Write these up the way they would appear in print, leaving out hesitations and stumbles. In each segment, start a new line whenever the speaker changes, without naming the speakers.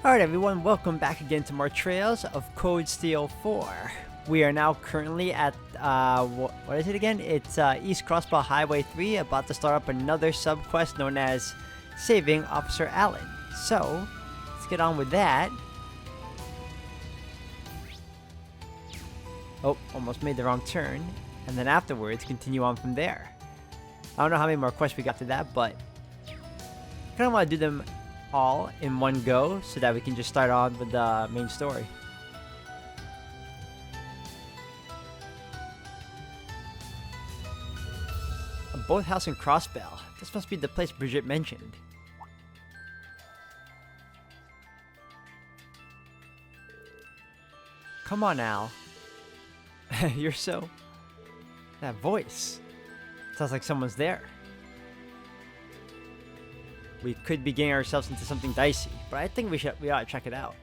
Alright everyone, welcome back again to more Trails of Code Steel 4. We are now currently at, what is it again? It's East Crossbow Highway 3, about to start up another sub-quest known as Saving Officer Allen. So, let's get on with that. Oh, almost made the wrong turn. And then afterwards, continue on from there. I don't know how many more quests we got to that, but I kind of want to do them all in one go so that we can just start on with the main story. A boathouse and crossbell. This must be the place Bridget mentioned. Come on, Al. You're so... That voice. Sounds like someone's there. We could be getting ourselves into something dicey, but I think we ought to check it out.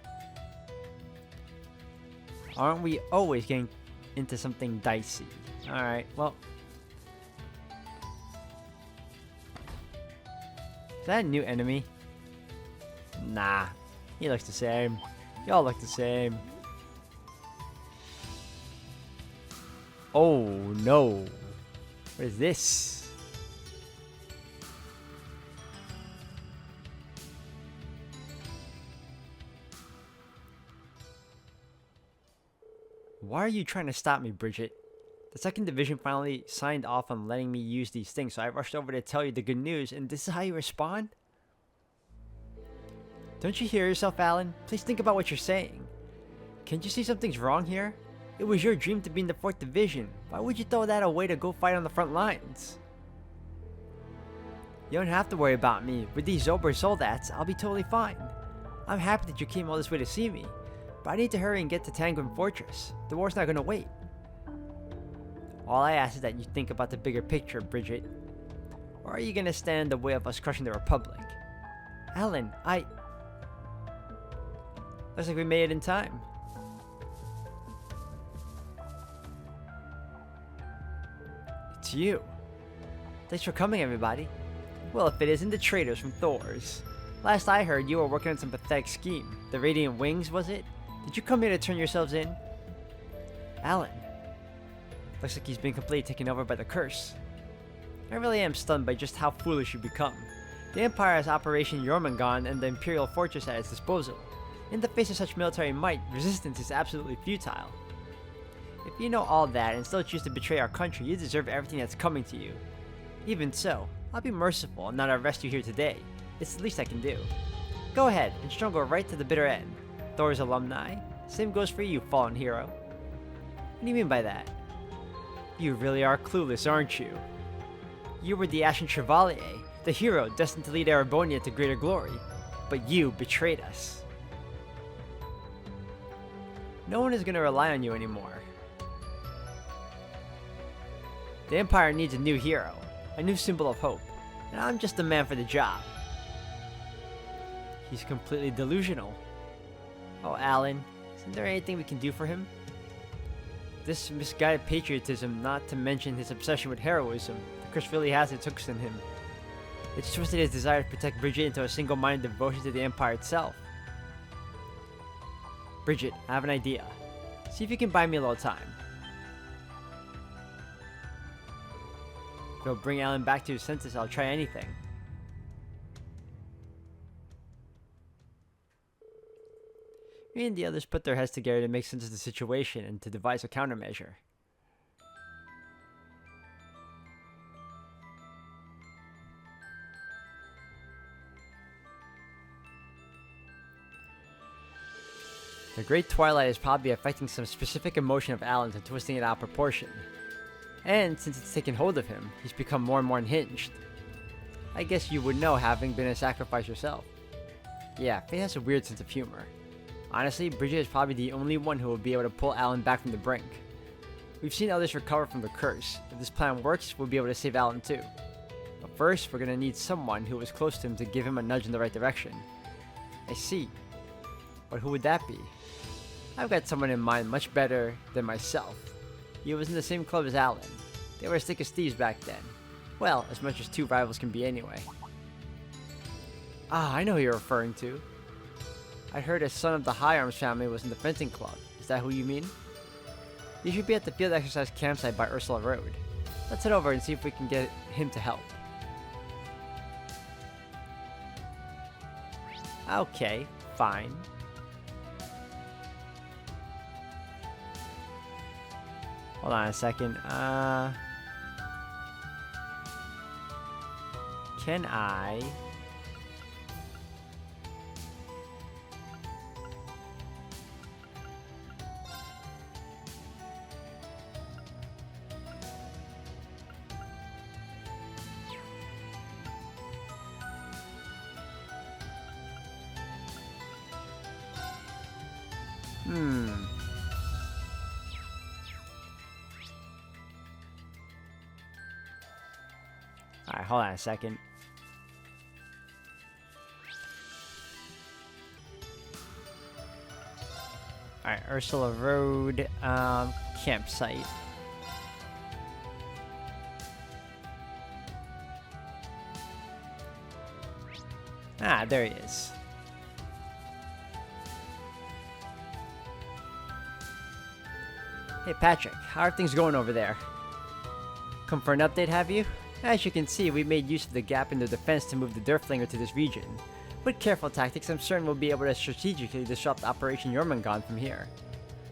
Aren't we always getting into something dicey? Alright, well. Is that a new enemy? Nah, he looks the same. Y'all look the same. Oh no. What is this? Why are you trying to stop me, Bridget? The 2nd Division finally signed off on letting me use these things, so I rushed over to tell you the good news, and this is how you respond? Don't you hear yourself, Alan? Please think about what you're saying. Can't you see something's wrong here? It was your dream to be in the 4th Division. Why would you throw that away to go fight on the front lines? You don't have to worry about me. With these Zober Soldats, I'll be totally fine. I'm happy that you came all this way to see me. But I need to hurry and get to Tangram Fortress. The war's not gonna wait. All I ask is that you think about the bigger picture, Bridget. Or are you gonna stand in the way of us crushing the Republic? Alan, looks like we made it in time. It's you. Thanks for coming, everybody. Well, if it isn't the traitors from Thor's. Last I heard, you were working on some pathetic scheme. The Radiant Wings, was it? Did you come here to turn yourselves in? Alan. Looks like he's been completely taken over by the curse. I really am stunned by just how foolish you've become. The Empire has Operation Jormungand and the Imperial Fortress at its disposal. In the face of such military might, resistance is absolutely futile. If you know all that and still choose to betray our country, you deserve everything that's coming to you. Even so, I'll be merciful and not arrest you here today. It's the least I can do. Go ahead and struggle right to the bitter end. Thor's alumni. Same goes for you, fallen hero. What do you mean by that? You really are clueless, aren't you? You were the Ashen Chevalier, the hero destined to lead Erebonia to greater glory. But you betrayed us. No one is going to rely on you anymore. The Empire needs a new hero, a new symbol of hope, and I'm just the man for the job. He's completely delusional. Oh, Alan, isn't there anything we can do for him? This misguided patriotism, not to mention his obsession with heroism, the curse really has its hooks in him. It's twisted his desire to protect Bridget into a single-minded devotion to the Empire itself. Bridget, I have an idea. See if you can buy me a little time. If it'll bring Alan back to his senses, I'll try anything. Me and the others put their heads together to make sense of the situation and to devise a countermeasure. The Great Twilight is probably affecting some specific emotion of Alan's and twisting it out of proportion. And since it's taken hold of him, he's become more and more unhinged. I guess you would know, having been a sacrifice yourself. Yeah, Fate has a weird sense of humor. Honestly, Bridget is probably the only one who will be able to pull Alan back from the brink. We've seen others recover from the curse. If this plan works, we'll be able to save Alan too. But first, we're gonna need someone who was close to him to give him a nudge in the right direction. I see. But who would that be? I've got someone in mind much better than myself. He was in the same club as Alan. They were as thick as thieves back then. Well, as much as two rivals can be anyway. Ah, I know who you're referring to. I heard a son of the High Arms family was in the fencing club. Is that who you mean? You should be at the field exercise campsite by Ursula Road. Let's head over and see if we can get him to help. Okay, fine. Hold on a second. Can I... Alright, hold on a second. Alright, Ursula Road, campsite. Ah, there he is. Hey Patrick, how are things going over there? Come for an update, have you? As you can see, we made use of the gap in the defense to move the Durflinger to this region. With careful tactics, I'm certain we'll be able to strategically disrupt Operation Jormungand from here.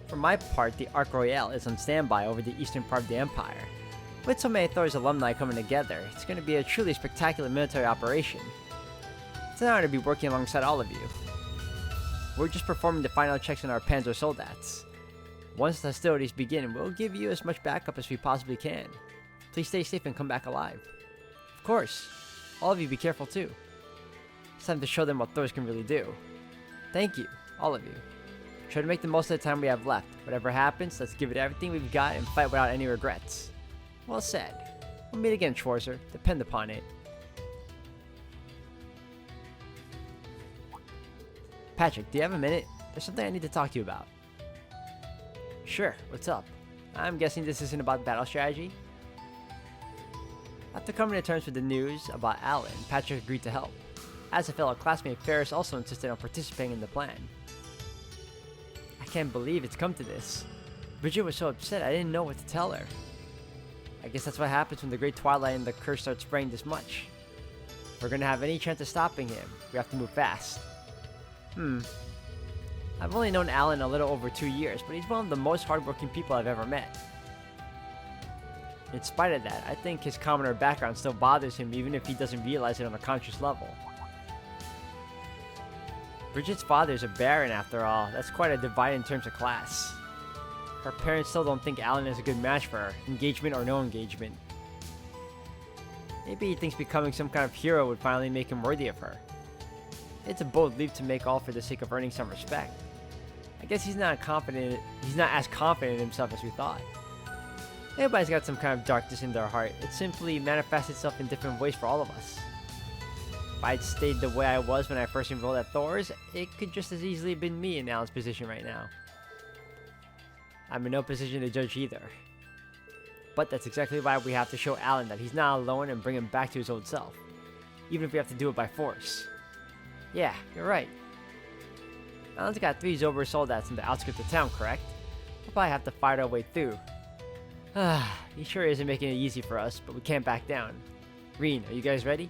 For my part, the Ark Royale is on standby over the eastern part of the Empire. With so many Thor's alumni coming together, it's going to be a truly spectacular military operation. It's an honor to be working alongside all of you. We're just performing the final checks on our Panzer Soldats. Once the hostilities begin, we'll give you as much backup as we possibly can. Please stay safe and come back alive. Of course. All of you be careful too. It's time to show them what Thors can really do. Thank you, all of you. Try to make the most of the time we have left. Whatever happens, let's give it everything we've got and fight without any regrets. Well said. We'll meet again, Schwarzer. Depend upon it. Patrick, do you have a minute? There's something I need to talk to you about. Sure, what's up? I'm guessing this isn't about battle strategy? After coming to terms with the news about Alan, Patrick agreed to help. As a fellow classmate, Ferris also insisted on participating in the plan. I can't believe it's come to this. Bridget was so upset I didn't know what to tell her. I guess that's what happens when the Great Twilight and the curse start spreading this much. If we're gonna have any chance of stopping him, we have to move fast. I've only known Alan a little over 2 years, but he's one of the most hardworking people I've ever met. In spite of that, I think his commoner background still bothers him even if he doesn't realize it on a conscious level. Bridget's father's a baron after all. That's quite a divide in terms of class. Her parents still don't think Alan is a good match for her, engagement or no engagement. Maybe he thinks becoming some kind of hero would finally make him worthy of her. It's a bold leap to make, all for the sake of earning some respect. I guess he's not as confident in himself as we thought. Everybody's got some kind of darkness in their heart. It simply manifests itself in different ways for all of us. If I'd stayed the way I was when I first enrolled at Thor's, it could just as easily have been me in Alan's position right now. I'm in no position to judge either. But that's exactly why we have to show Alan that he's not alone and bring him back to his old self. Even if we have to do it by force. Yeah, you're right. Alan's got 3 Zober Soldats in the outskirts of town, correct? We'll probably have to fight our way through. He sure isn't making it easy for us, but we can't back down. Reen, are you guys ready?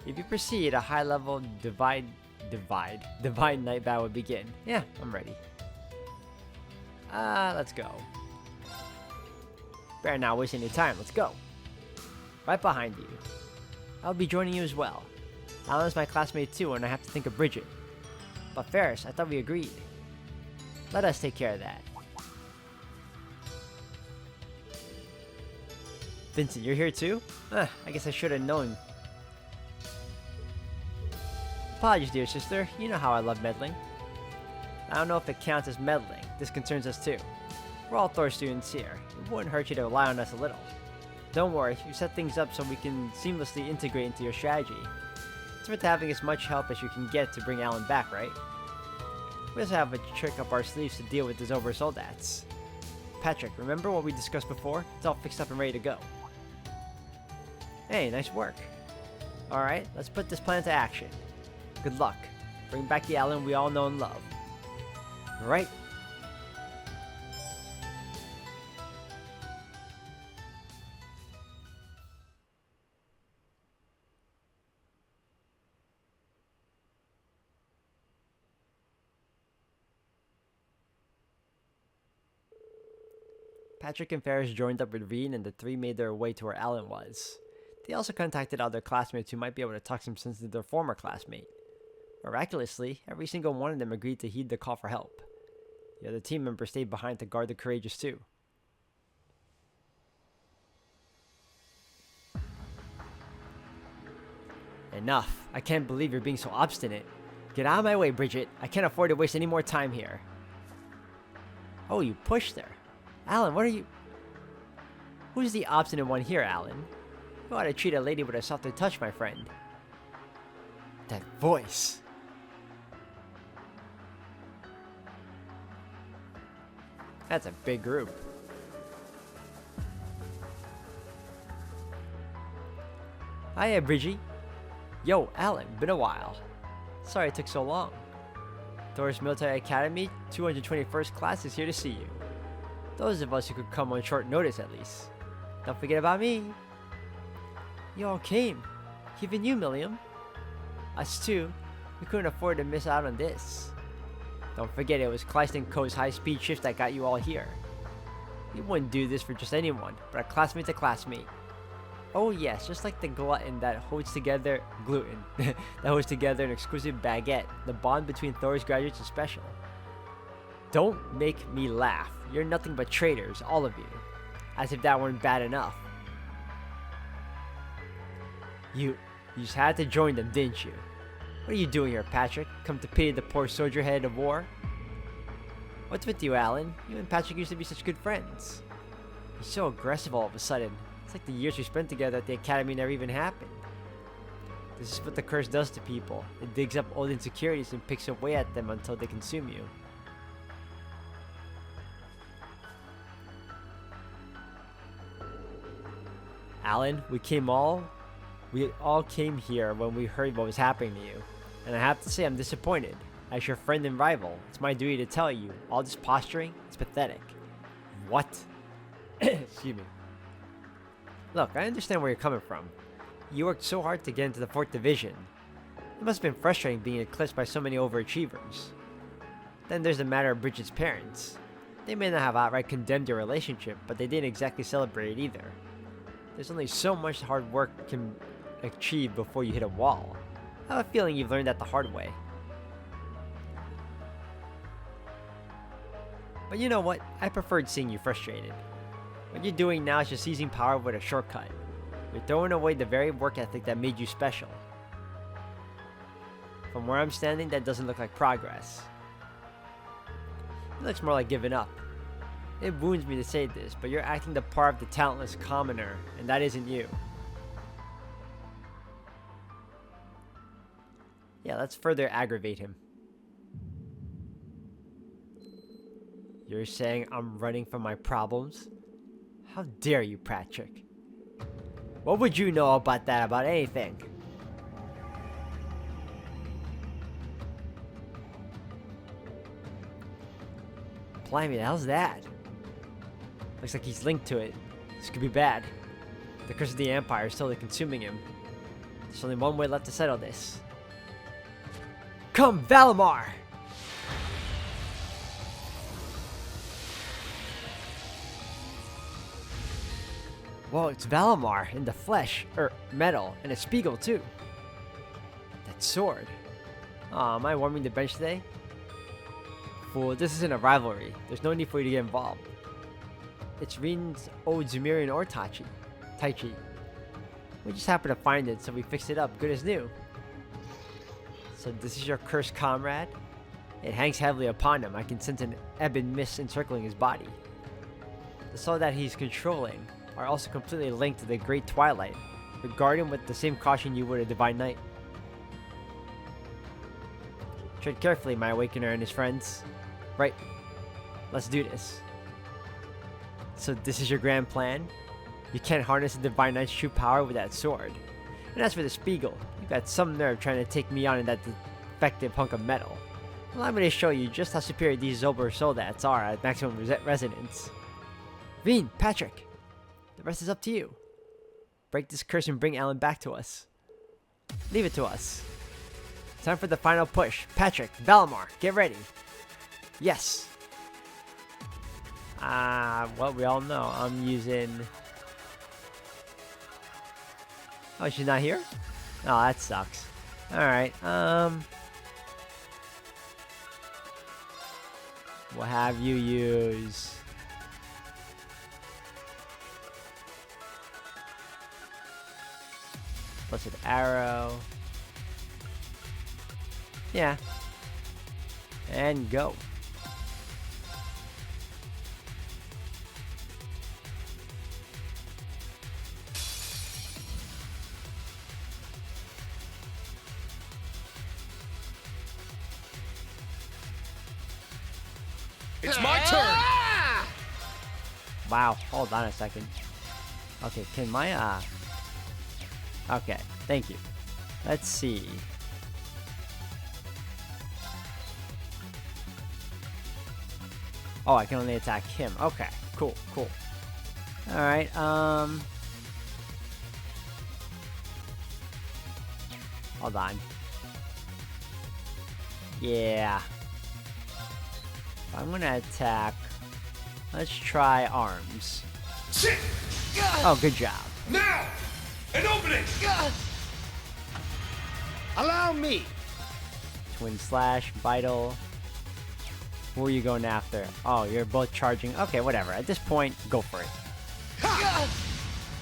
If you proceed, a high-level divide night battle will begin. Yeah, I'm ready. Let's go. Better not waste any time, let's go. Right behind you. I'll be joining you as well. Alan's my classmate too, and I have to think of Bridget. But Ferris, I thought we agreed. Let us take care of that. Vincent, you're here too? I guess I should have known. Apologies, dear sister. You know how I love meddling. I don't know if it counts as meddling. This concerns us too. We're all Thor students here. It wouldn't hurt you to rely on us a little. Don't worry, you set things up so we can seamlessly integrate into your strategy. It's worth having as much help as you can get to bring Alan back, right? We also have a trick up our sleeves to deal with the Zober Soldats. Patrick, remember what we discussed before? It's all fixed up and ready to go. Hey, nice work. Alright, let's put this plan into action. Good luck. Bring back the Alan we all know and love. Right? Patrick and Ferris joined up with Reen, and the three made their way to where Alan was. They also contacted other classmates who might be able to talk some sense into their former classmate. Miraculously, every single one of them agreed to heed the call for help. The other team members stayed behind to guard the courageous too. Enough. I can't believe you're being so obstinate. Get out of my way, Bridget. I can't afford to waste any more time here. Oh, you pushed her. Alan, what are you... Who's the obstinate one here, Alan? You ought to treat a lady with a softer touch, my friend. That voice. That's a big group. Hiya, Bridgie. Yo, Alan, been a while. Sorry it took so long. Doris Military Academy, 221st class is here to see you. Those of us who could come on short notice at least. Don't forget about me. You all came. Even you, Milliam. Us too. We couldn't afford to miss out on this. Don't forget it was Clyston Co.'s high-speed shift that got you all here. We wouldn't do this for just anyone, but a classmate's a classmate. Oh yes, just like the glutton that holds together that holds together an exclusive baguette. The bond between Thor's graduates is special. Don't make me laugh. You're nothing but traitors, all of you. As if that weren't bad enough. You just had to join them, didn't you? What are you doing here, Patrick? Come to pity the poor soldier headed of war? What's with you, Alan? You and Patrick used to be such good friends. You're so aggressive all of a sudden. It's like the years we spent together at the academy never even happened. This is what the curse does to people. It digs up old insecurities and picks away at them until they consume you. Alan, we all came here when we heard what was happening to you. And I have to say I'm disappointed. As your friend and rival, it's my duty to tell you, all this posturing is pathetic. What? Excuse me. Look, I understand where you're coming from. You worked so hard to get into the 4th Division. It must have been frustrating being eclipsed by so many overachievers. Then there's the matter of Bridget's parents. They may not have outright condemned your relationship, but they didn't exactly celebrate it either. There's only so much hard work can achieve before you hit a wall. I have a feeling you've learned that the hard way. But you know what? I preferred seeing you frustrated. What you're doing now is just seizing power with a shortcut. You're throwing away the very work ethic that made you special. From where I'm standing, that doesn't look like progress. It looks more like giving up. It wounds me to say this, but you're acting the part of the talentless commoner, and that isn't you. Yeah, let's further aggravate him. You're saying I'm running from my problems? How dare you, Patrick? What would you know about that, about anything? Blimey, the hell's that? Looks like he's linked to it. This could be bad. The curse of the Empire is totally consuming him. There's only one way left to settle this. Come, Valimar! Whoa, it's Valimar in the flesh, metal, and a Spiegel too. That sword. Aw, am I warming the bench today? Fool, this isn't a rivalry. There's no need for you to get involved. It's Rin's old Zumirian or Taichi. We just happened to find it, so we fixed it up, good as new. So this is your cursed comrade? It hangs heavily upon him. I can sense an ebon mist encircling his body. The soul that he's controlling are also completely linked to the great twilight. Regard him with the same caution you would a divine knight. Tread carefully, my awakener and his friends. Right, let's do this. So this is your grand plan? You can't harness the divine knight's true power with that sword. And as for the Spiegel, you got some nerve trying to take me on in that unexpected hunk of metal. Allow me to show you just how superior these Zober soldats are at maximum resonance. Veen, Patrick, the rest is up to you. Break this curse and bring Alan back to us. Leave it to us. Time for the final push. Patrick, Valimar, get ready. Yes. Well, we all know I'm using... Oh, she's not here? Oh, that sucks. Alright, we'll have you use... Plus an arrow. Yeah. And go.
It's my turn!
Wow, hold on a second. Okay, can my, Okay, thank you. Let's see. Oh, I can only attack him. Okay, cool, cool. Alright, hold on. Yeah. I'm gonna attack. Let's try arms.
Shit!
Oh, good job.
Now! An opening!
Allow me!
Twin slash, vital. Who are you going after? Oh, you're both charging. Okay, whatever. At this point, go for it.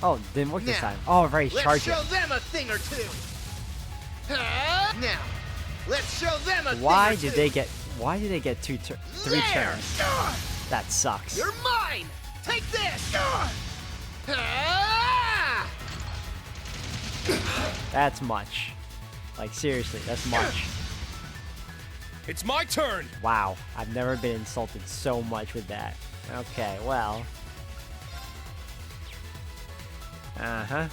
Oh, didn't work this time. Oh, right, he's
Let's
charging.
show them a thing or two. Now, let's show them a
Why
thing or
did
two.
they get? Why did they get three
There!
turns? That sucks.
You're mine! Take this!
That's much. Like seriously, that's much.
It's my turn!
Wow, I've never been insulted so much with that. Okay, well. Uh-huh.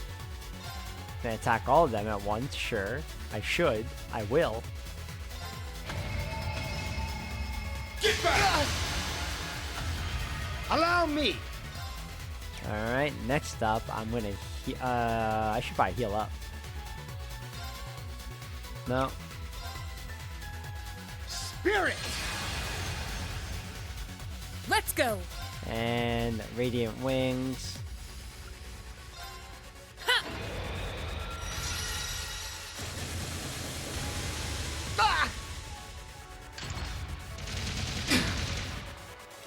Can I attack all of them at once? Sure. I should. I will.
Get back!
Allow me!
Alright, next up, I'm gonna I should probably heal up. No.
Spirit!
Let's go!
And Radiant Wings.
Ah!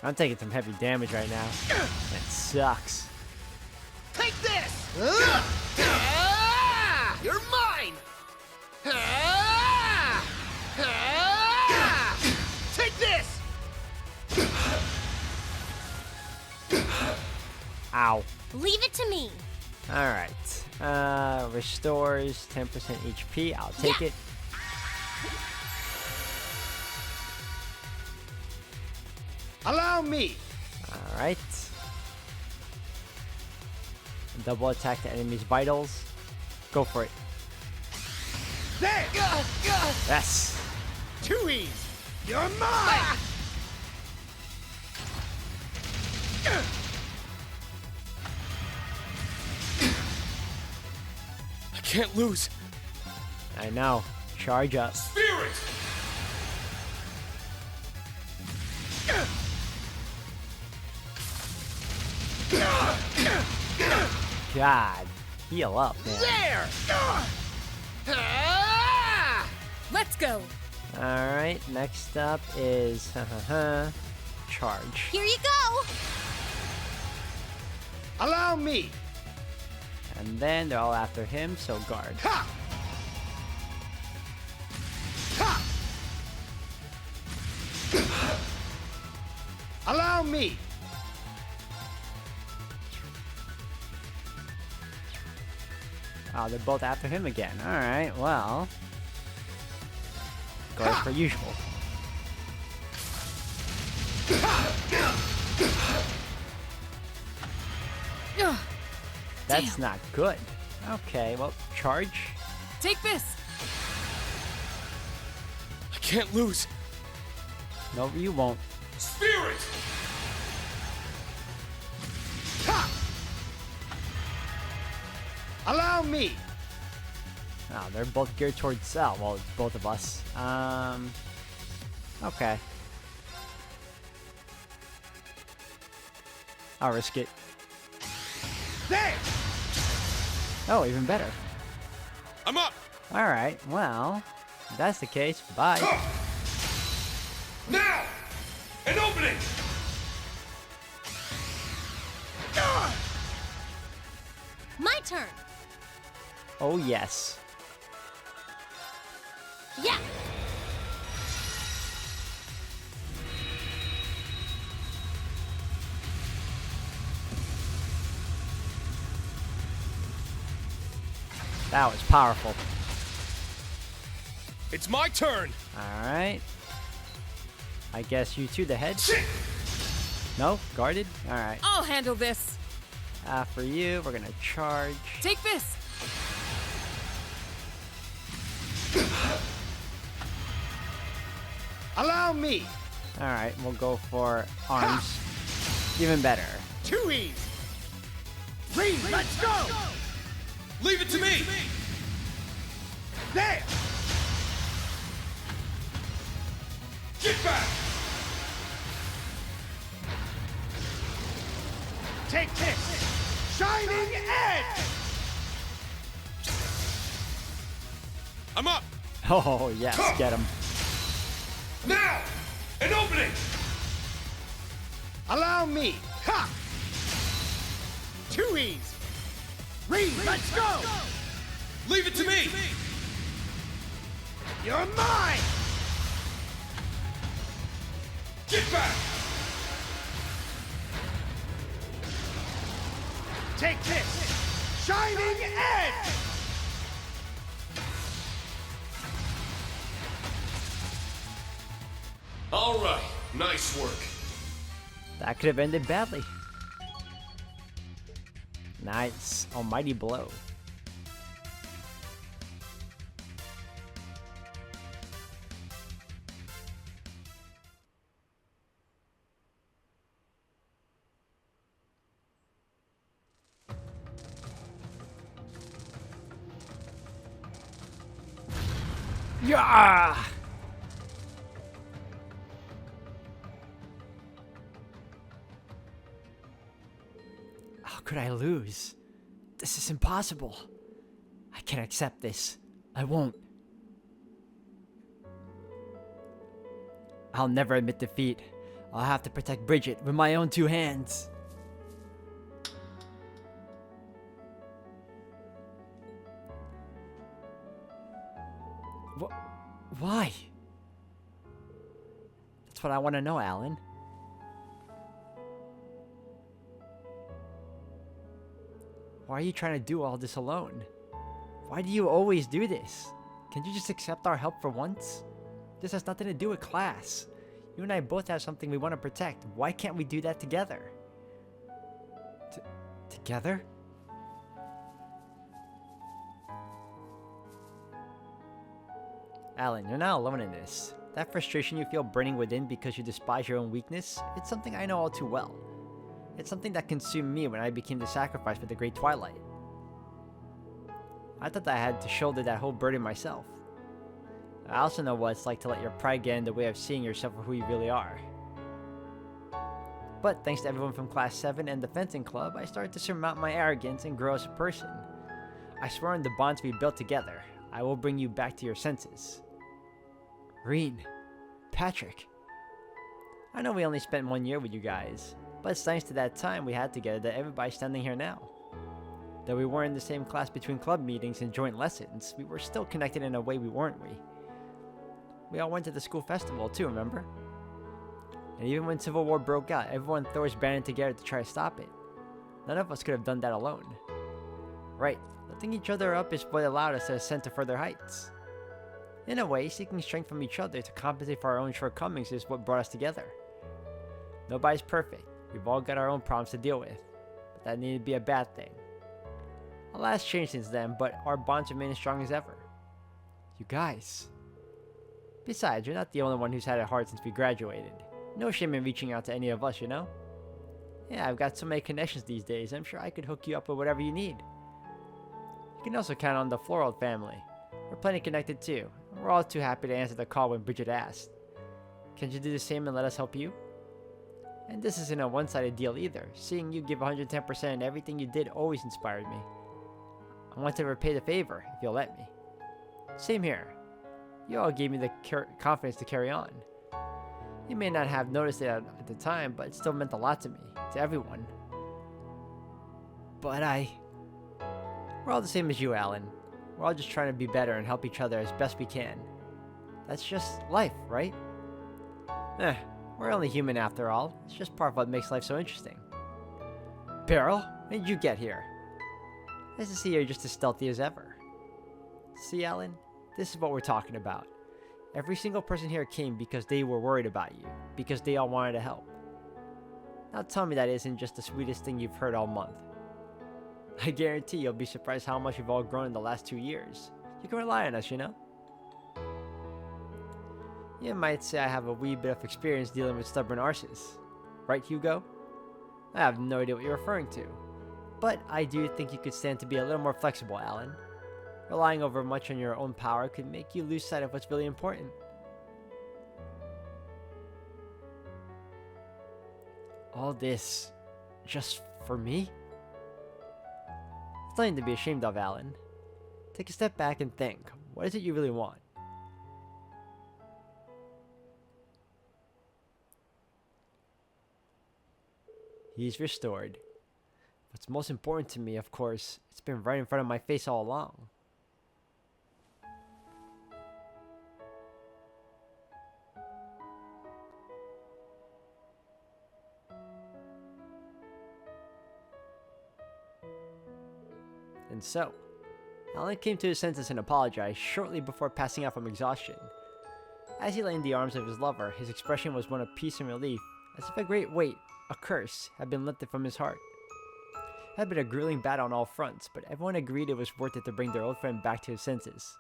I'm taking some heavy damage right now. That sucks.
Take this! You're mine! Take this!
Ow.
Leave it to me!
Alright. Restores 10% HP. I'll take
Yeah.
it.
Allow me!
Alright. Double attack the enemy's vitals. Go for it.
There!
Yes.
Too easy! You're mine!
I can't lose.
I know. Charge up.
Spirit!
God. Heal up, man.
There!
Let's go!
Alright, next up is charge.
Here you go!
Allow me!
And then they're all after him, so guard.
Ha! Ha! Allow me!
Oh, they're both after him again. Alright, well. Go as per usual.
Ugh,
That's not good. Okay, well, charge.
take this!
can't lose.
No, you won't.
Spirit!
Ha! Allow me.
Oh, they're both geared towards Cell. Well, it's both of us. Okay. I'll risk it.
There.
Oh, even better.
I'm up!
Alright, well, if that's the case, bye.
Now! An opening!
My turn.
Oh, yes.
Yeah.
That was powerful.
It's my turn!
Alright. I guess you two the head?
Shit!
No? Guarded? Alright.
I'll handle this.
For you, we're gonna charge.
Take this.
Allow me.
Alright, we'll go for arms. Even better.
2 E's. 3, let's go.
Leave it to me!
There.
Get back!
Take this. Shining Edge.
I'm up!
Oh, yes, get him.
Now! An opening!
Allow me. Ha. 2 E's. 3, let's go.
Leave it to me!
You're mine.
Get back!
Take this. Shining Edge.
All right, nice work.
That could have ended badly. Nice. Almighty blow. Yeah! How could I lose? This is impossible. I can't accept this. I won't. I'll never admit defeat. I'll have to protect Bridget with my own 2 hands. Why? That's what I want to know, Alan. Why are you trying to do all this alone? Why do you always do this? Can't you just accept our help for once? This has nothing to do with class. You and I both have something we want to protect. Why can't we do that together? Together? Alan, you're not alone in this. That frustration you feel burning within because you despise your own weakness, it's something I know all too well. It's something that consumed me when I became the sacrifice for the Great Twilight. I thought that I had to shoulder that whole burden myself. I also know what it's like to let your pride get in the way of seeing yourself for who you really are. But thanks to everyone from Class 7 and the fencing club, I started to surmount my arrogance and grow as a person. I swear on the bonds we built together, I will bring you back to your senses. Reen, Patrick. I know we only spent 1 year with you guys, but it's thanks to that time we had together that everybody's standing here now. Though we weren't in the same class between club meetings and joint lessons, we were still connected in a way, weren't we? We all went to the school festival too, remember? And even when Civil War broke out, everyone threw us banded together to try to stop it. None of us could have done that alone. Right, lifting each other up is what allowed us to ascend to further heights. In a way, seeking strength from each other to compensate for our own shortcomings is what brought us together. Nobody's perfect. We've all got our own problems to deal with, but that needed to be a bad thing. A lot has changed since then, but our bonds remain as strong as ever. You guys. Besides, you're not the only one who's had it hard since we graduated. No shame in reaching out to any of us, you know? Yeah, I've got so many connections these days, I'm sure I could hook you up with whatever you need. You can also count on the Floral family. We're plenty connected too. We're all too happy to answer the call when Bridget asked. Can't you do the same and let us help you? And this isn't a one-sided deal either. Seeing you give 110% in everything you did always inspired me. I want to repay the favor, if you'll let me. Same here. You all gave me the confidence to carry on. You may not have noticed it at the time, but it still meant a lot to me, to everyone. But we're all the same as you, Alan. We're all just trying to be better and help each other as best we can. That's just life, right? We're only human after all. It's just part of what makes life so interesting. Beryl, when did you get here? Nice to see you're just as stealthy as ever. See, Alan? This is what we're talking about. Every single person here came because they were worried about you, because they all wanted to help. Now tell me that isn't just the sweetest thing you've heard all month. I guarantee you'll be surprised how much we've all grown in the last 2 years. You can rely on us, you know? You might say I have a wee bit of experience dealing with stubborn arses. Right, Hugo? I have no idea what you're referring to. But I do think you could stand to be a little more flexible, Alan. Relying over much on your own power could make you lose sight of what's really important. All this, just for me? It's nothing to be ashamed of, Alan. Take a step back and think. What is it you really want? He's restored. What's most important to me, of course, it's been right in front of my face all along. And so, Alan came to his senses and apologized shortly before passing out from exhaustion. As he lay in the arms of his lover, his expression was one of peace and relief, as if a great weight, a curse, had been lifted from his heart. It had been a grueling battle on all fronts, but everyone agreed it was worth it to bring their old friend back to his senses.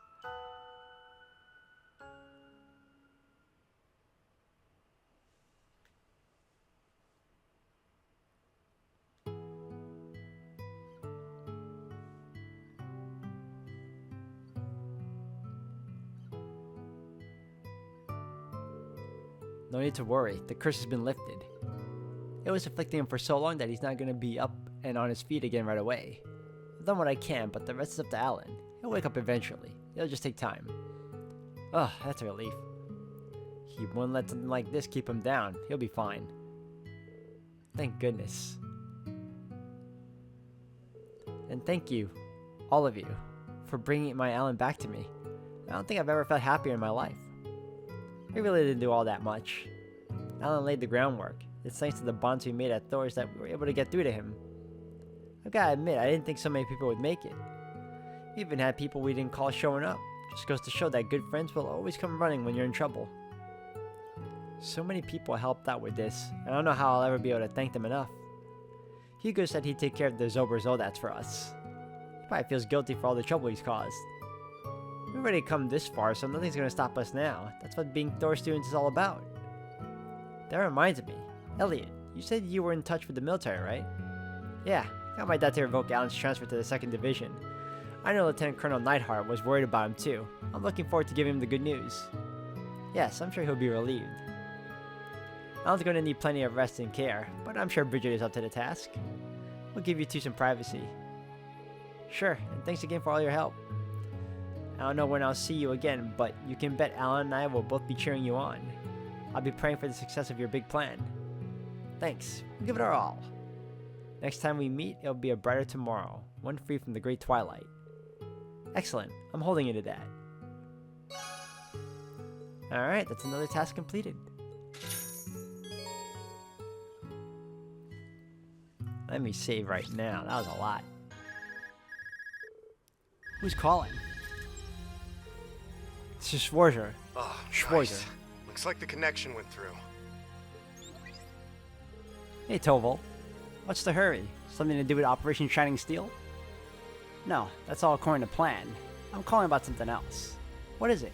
No need to worry, the curse has been lifted. It was afflicting him for so long that he's not going to be up and on his feet again right away. I've done what I can, but the rest is up to Alan. He'll wake up eventually. It'll just take time. Ugh, that's a relief. He won't let something like this keep him down. He'll be fine. Thank goodness. And thank you, all of you, for bringing my Alan back to me. I don't think I've ever felt happier in my life. We really didn't do all that much. Alan laid the groundwork. It's thanks to the bonds we made at Thor's that we were able to get through to him. I've got to admit, I didn't think so many people would make it. We even had people we didn't call showing up. Just goes to show that good friends will always come running when you're in trouble. So many people helped out with this, and I don't know how I'll ever be able to thank them enough. Hugo said he'd take care of the Zober Zodats for us. He probably feels guilty for all the trouble he's caused. We've already come this far, so nothing's going to stop us now. That's what being Thor students is all about. That reminds me. Elliot, you said you were in touch with the military, right? Yeah, got my dad to revoke Alan's transfer to the 2nd Division. I know Lieutenant Colonel Neidhart was worried about him too. I'm looking forward to giving him the good news. Yes, I'm sure he'll be relieved. Alan's going to need plenty of rest and care, but I'm sure Bridget is up to the task. We'll give you two some privacy. Sure, and thanks again for all your help. I don't know when I'll see you again, but you can bet Alan and I will both be cheering you on. I'll be praying for the success of your big plan. Thanks. We'll give it our all. Next time we meet, it'll be a brighter tomorrow, one free from the great twilight. Excellent. I'm holding you to that. Alright, that's another task completed. Let me save right now. That was a lot. Who's calling? This is Schwarzer.
Oh,
Schwarzer.
nice. Looks like the connection went through.
Hey, Toval. What's the hurry? Something to do with Operation Shining Steel?
No, that's all according to plan. I'm calling about something else.
What is it?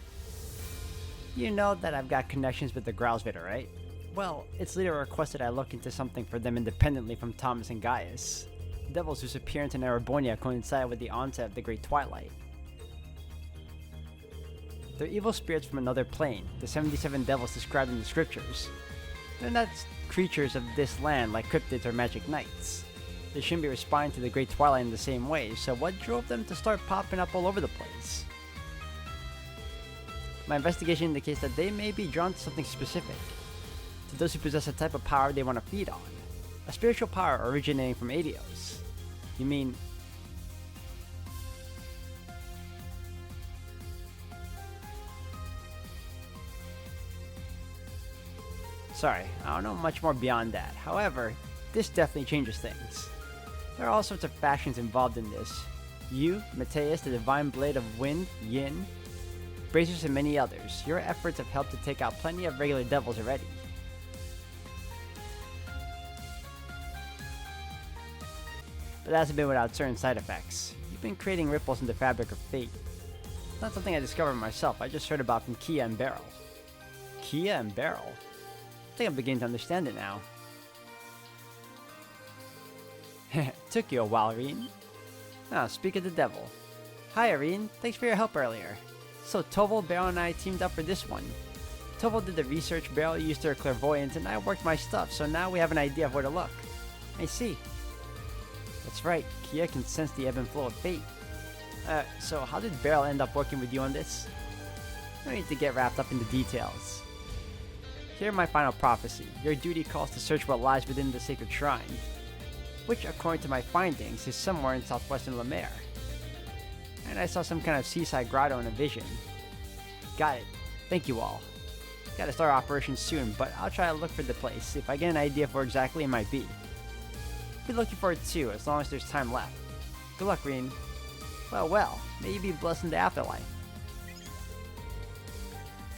You know that I've got connections with the Growlsvader, right? Well, its leader requested I look into something for them independently from Thomas and Gaius. The devils whose appearance in Erebornia coincided with the onset of the Great Twilight. They're evil spirits from another plane, the 77 devils described in the scriptures. They're not creatures of this land like cryptids or magic knights. They shouldn't be responding to the Great Twilight in the same way, so what drove them to start popping up all over the place? My investigation indicates that they may be drawn to something specific, to those who possess a type of power they want to feed on. A spiritual power originating from Adios. You mean... Sorry, I don't know much more beyond that. However, this definitely changes things. There are all sorts of factions involved in this. You, Mateus, the Divine Blade of Wind, Yin, Brazos, and many others. Your efforts have helped to take out plenty of regular devils already. But that hasn't been without certain side effects. You've been creating ripples in the fabric of fate. It's not something I discovered myself, I just heard about from Kia and Beryl. Kia and Beryl? I think I'm beginning to understand it now. Took you a while, Irene. Ah, speak of the devil. Hi, Irene. Thanks for your help earlier. So Toval, Beryl, and I teamed up for this one. Toval did the research, Beryl used her clairvoyance, and I worked my stuff, so now we have an idea of where to look. I see. That's right, Kia can sense the ebb and flow of fate. So how did Beryl end up working with you on this? No need to get wrapped up in the details. Hear my final prophecy. Your duty calls to search what lies within the sacred shrine, which, according to my findings, is somewhere in southwestern Lemaire. And I saw some kind of seaside grotto in a vision. Got it. Thank you all. Gotta start operations soon, but I'll try to look for the place, if I get an idea of where exactly it might be. Be looking for it too, as long as there's time left. Good luck, Reen. Well, may you be blessed in the afterlife.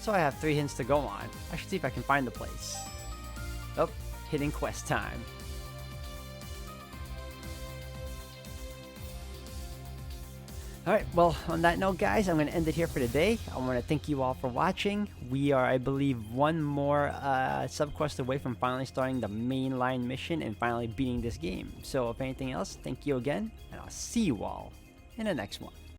So I have 3 hints to go on. I should see if I can find the place. Oh, hidden quest time. Alright, well, on that note, guys, I'm going to end it here for today. I want to thank you all for watching. We are, I believe, one more subquest away from finally starting the mainline mission and finally beating this game. So, if anything else, thank you again, and I'll see you all in the next one.